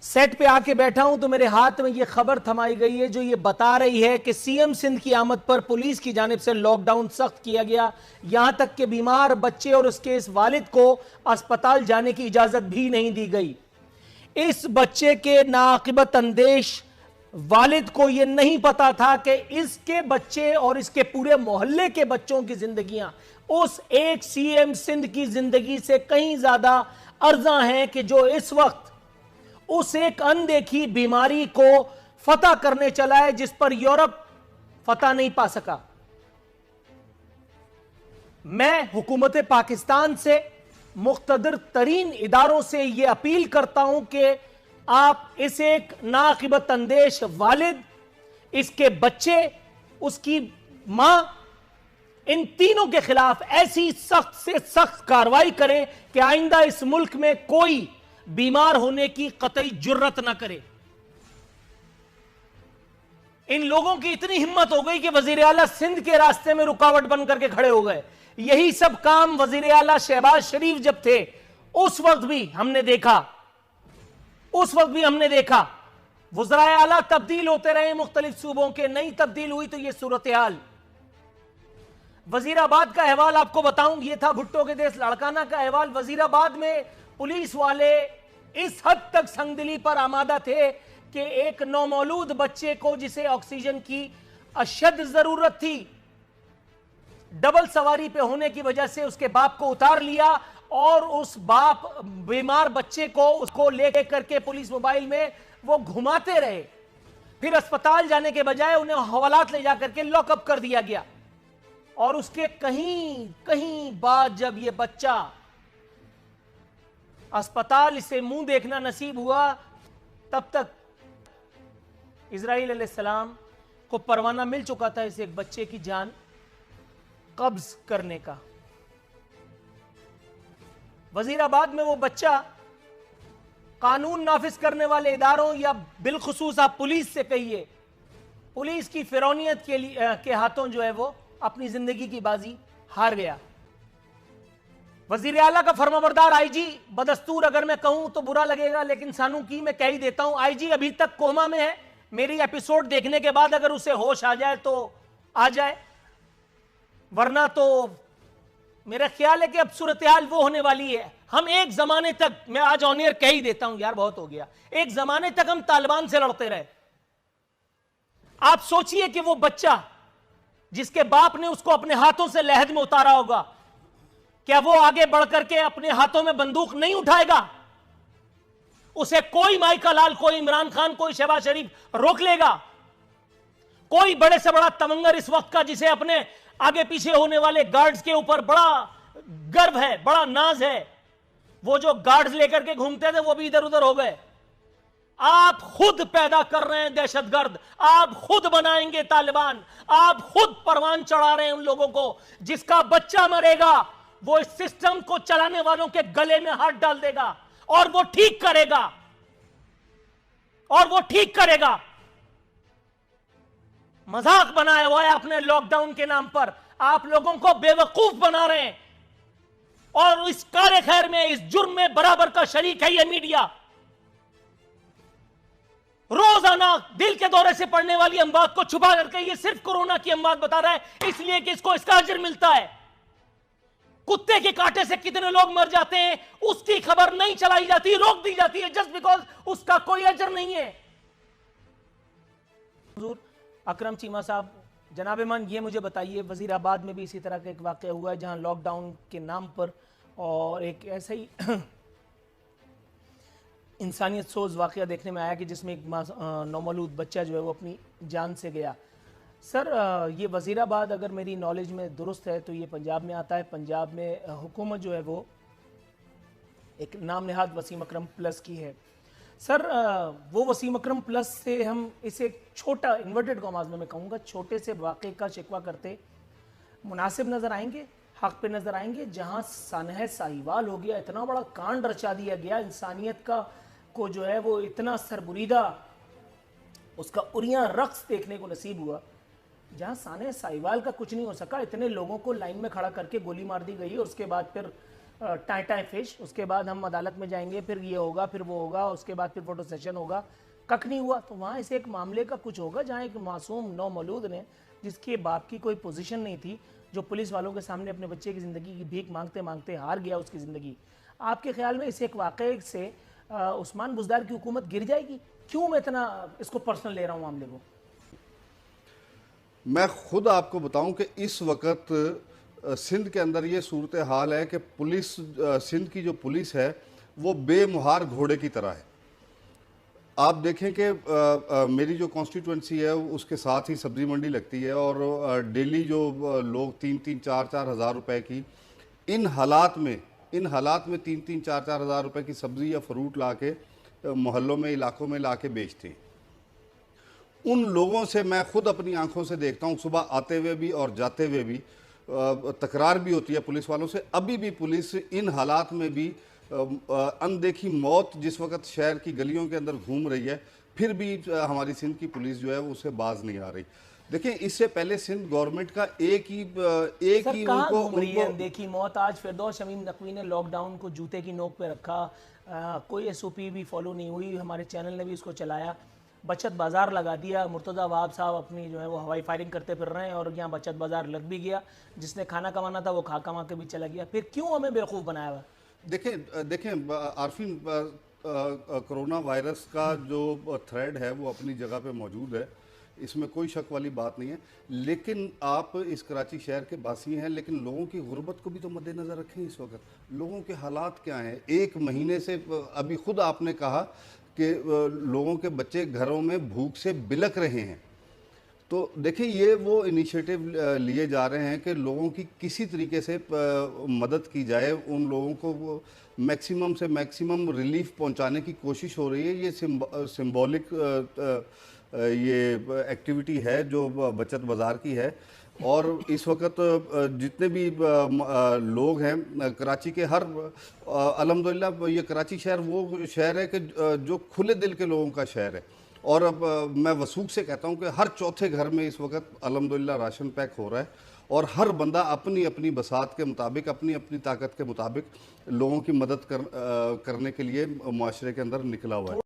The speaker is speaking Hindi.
सेट पे आके बैठा हूं तो मेरे हाथ में ये खबर थमाई गई है जो ये बता रही है कि सीएम सिंध की आमद पर पुलिस की जानिब से लॉकडाउन सख्त किया गया। यहां तक कि बीमार बच्चे और उसके इस वालिद को अस्पताल जाने की इजाजत भी नहीं दी गई। इस बच्चे के नाकिबत अंदेश वालिद को यह नहीं पता था कि इसके बच्चे और इसके पूरे मोहल्ले के बच्चों की जिंदगियां उस एक सीएम सिंध की जिंदगी से कहीं ज्यादा अर्जा हैं कि जो इस वक्त उस एक अनदेखी बीमारी को फतह करने चला है जिस पर यूरोप फतह नहीं पा सका। मैं हुकूमत पाकिस्तान से, मुख्तदर तरीन इदारों से यह अपील करता हूं कि आप इस एक नाकिबत अंदेश वालिद, इसके बच्चे, उसकी मां, इन तीनों के खिलाफ ऐसी सख्त से सख्त कार्रवाई करें कि आइंदा इस मुल्क में कोई बीमार होने की कतई जुर्रत ना करे। इन लोगों की इतनी हिम्मत हो गई कि वजीर आला सिंध के रास्ते में रुकावट बन करके खड़े हो गए। यही सब काम वजीर आला शहबाज शरीफ जब थे उस वक्त भी हमने देखा। वज़राए आला तब्दील होते रहे मुख्तलिफ सूबों के, नहीं तब्दील हुई तो यह सूरत हाल। वजीराबाद का अहवाल आपको बताऊं, यह था भुट्टो के देश लाड़काना का अहवाल। वजीराबाद में पुलिस वाले इस हद तक संगदिली पर आमादा थे कि एक नौमौलूद बच्चे को जिसे ऑक्सीजन की अशद जरूरत थी, डबल सवारी पे होने की वजह से उसके बाप को उतार लिया और उस बाप बीमार बच्चे को उसको लेकर करके पुलिस मोबाइल में वो घुमाते रहे। फिर अस्पताल जाने के बजाय उन्हें हवालात ले जाकर के लॉकअप कर दिया गया। और उसके कहीं बाद जब ये बच्चा अस्पताल से मुंह देखना नसीब हुआ, तब तक इजराइल अलैहिस्सलाम को परवाना मिल चुका था इस एक बच्चे की जान कब्ज करने का। वजीराबाद में वो बच्चा कानून नाफिज करने वाले इदारों या बिलखुसूस आप पुलिस से कहिए, पुलिस की फिरौनियत के हाथों जो है वो अपनी जिंदगी की बाजी हार गया। वजीर आला का फरमाबरदार आईजी, बदस्तूर अगर मैं कहूं तो बुरा लगेगा लेकिन सानू की मैं कह ही देता हूं, आईजी अभी तक कोमा में है। मेरी एपिसोड देखने के बाद अगर उसे होश आ जाए तो आ जाए, वरना तो मेरा ख्याल है कि अब सूरत हाल वो होने वाली है। हम एक जमाने तक, मैं आज ऑन एयर कह ही देता हूं यार बहुत हो गया, एक जमाने तक हम तालिबान से लड़ते रहे। आप सोचिए कि वो बच्चा जिसके बाप ने उसको अपने हाथों से लहद में उतारा होगा, क्या वो आगे बढ़कर के अपने हाथों में बंदूक नहीं उठाएगा? उसे कोई माइका लाल, कोई इमरान खान, कोई शहबाज शरीफ रोक लेगा? कोई बड़े से बड़ा तमंगर इस वक्त का जिसे अपने आगे पीछे होने वाले गार्ड्स के ऊपर बड़ा गर्व है, बड़ा नाज है, वो जो गार्ड्स लेकर के घूमते थे वो भी इधर उधर हो गए। आप खुद पैदा कर रहे हैं दहशतगर्द, आप खुद बनाएंगे तालिबान, आप खुद परवान चढ़ा रहे हैं उन लोगों को। जिसका बच्चा मरेगा वो इस सिस्टम को चलाने वालों के गले में हाथ डाल देगा और वो ठीक करेगा। मजाक बनाया हुआ है आपने लॉकडाउन के नाम पर, आप लोगों को बेवकूफ बना रहे हैं और इस कारे खैर में, इस जुर्म में बराबर का शरीक है ये मीडिया। रोजाना दिल के दौरे से पड़ने वाली अमवात को छुपा करके ये सिर्फ कोरोना की अमवात बता रहा है इसलिए कि इसको इसका अजर मिलता है। कुत्ते के कांटे से कितने लोग मर जाते हैं उसकी खबर नहीं चलाई जाती, रोक दी जाती है जस्ट बिकॉज उसका कोई अजर नहीं है। हुजूर अकरम चीमा साहब, जनाब मान, ये मुझे बताइए, वजीराबाद में भी इसी तरह का एक वाक़या हुआ है जहां लॉकडाउन के नाम पर और एक ऐसा ही इंसानियत सोज वाक़या देखने में आया कि जिसमें एक नौमौलूद बच्चा जो है वो अपनी जान से गया। सर, ये वज़ीराबाद अगर मेरी नॉलेज में दुरुस्त है तो ये पंजाब में आता है। पंजाब में हुकूमत जो है वो एक नाम नहाद वसीम अकरम प्लस की है। सर, वो वसीम अकरम प्लस से हम इसे छोटा, इन्वर्टेड कॉमास में मैं कहूँगा, छोटे से वाक़े का शिकवा करते मुनासिब नज़र आएंगे, हक़ पे नज़र आएंगे, जहाँ सानह साहिवाल हो गया, इतना बड़ा कांड रचा दिया गया, इंसानियत का को जो है वो इतना सरबुरीदा उसका उरिया रक्स देखने को नसीब हुआ, जहाँ सानह साहिवाल का कुछ नहीं हो सका। इतने लोगों को लाइन में खड़ा करके गोली मार दी गई और उसके बाद फिर टाइम फिश, उसके बाद हम अदालत में जाएंगे, फिर ये होगा, फिर वो होगा, उसके बाद फिर फोटो सेशन होगा, कख नहीं हुआ। तो वहाँ इसे एक मामले का कुछ होगा जहाँ एक मासूम नौमौलूद ने, जिसके बाप की कोई पोजीशन नहीं थी, जो पुलिस वालों के सामने अपने बच्चे की ज़िंदगी की भीख मांगते मांगते हार गया उसकी ज़िंदगी। आपके ख्याल में इस एक वाक़े से उस्मान बुज़दार की हुकूमत गिर जाएगी? क्यों मैं इतना इसको पर्सनल ले रहा हूँ मामले को? मैं खुद आपको बताऊं कि इस वक्त सिंध के अंदर ये सूरत हाल है कि पुलिस, सिंध की जो पुलिस है वो बेमुहार घोड़े की तरह है। आप देखें कि मेरी जो कॉन्स्टिट्यूंसी है उसके साथ ही सब्जी मंडी लगती है, और डेली जो लोग 3-4 हज़ार रुपए की इन हालात में 3-4 हज़ार रुपए की सब्जी या फ्रूट ला के मोहल्लों में, इलाकों में ला के बेचते हैं, उन लोगों से मैं खुद अपनी आंखों से देखता हूँ, सुबह आते हुए भी और जाते हुए भी तकरार भी होती है पुलिस वालों से। अभी भी पुलिस इन हालात में भी अनदेखी मौत जिस वक्त शहर की गलियों के अंदर घूम रही है, फिर भी हमारी सिंध की पुलिस जो है उसे बाज नहीं आ रही। देखें, इससे पहले सिंध गवर्नमेंट का एक ही उनको देखी मौत। आज फिरदौस शमीम नकवी ने लॉकडाउन को जूते की नोक पे रखा, कोई एसओपी भी फॉलो नहीं हुई, हमारे चैनल ने भी इसको चलाया, बचत बाज़ार लगा दिया। मुर्तज़ा वहाब साहब अपनी जो है वो हवाई फायरिंग करते फिर रहे हैं, और यहाँ बचत बाज़ार लग भी गया। जिसने खाना कमाना था वो खा कमा के भी चला गया। फिर क्यों हमें बेवकूफ़ बनाया हुआ? देखें आरफीन, कोरोना वायरस का जो थ्रेड है वो अपनी जगह पे मौजूद है, इसमें कोई शक वाली बात नहीं है। लेकिन आप इस कराची शहर के बासी हैं, लेकिन लोगों की गुर्बत को भी तो मद्देनज़र रखें। इस वक्त लोगों के हालात क्या हैं? एक महीने से, अभी खुद आपने कहा कि लोगों के बच्चे घरों में भूख से बिलक रहे हैं। तो देखिए, ये वो इनिशिएटिव लिए जा रहे हैं कि लोगों की किसी तरीके से मदद की जाए, उन लोगों को वो मैक्सिमम से मैक्सिमम रिलीफ पहुंचाने की कोशिश हो रही है। ये सिंबॉलिक ये एक्टिविटी है जो बचत बाज़ार की है। और इस वक्त जितने भी लोग हैं कराची के, हर अल्हम्दुलिल्लाह ये कराची शहर वो शहर है कि जो खुले दिल के लोगों का शहर है। और अब मैं वसूख से कहता हूँ कि हर चौथे घर में इस वक्त अल्हम्दुलिल्लाह राशन पैक हो रहा है, और हर बंदा अपनी अपनी बसात के मुताबिक, अपनी अपनी ताकत के मुताबिक लोगों की मदद करने के लिए मुआशरे के अंदर निकला हुआ है।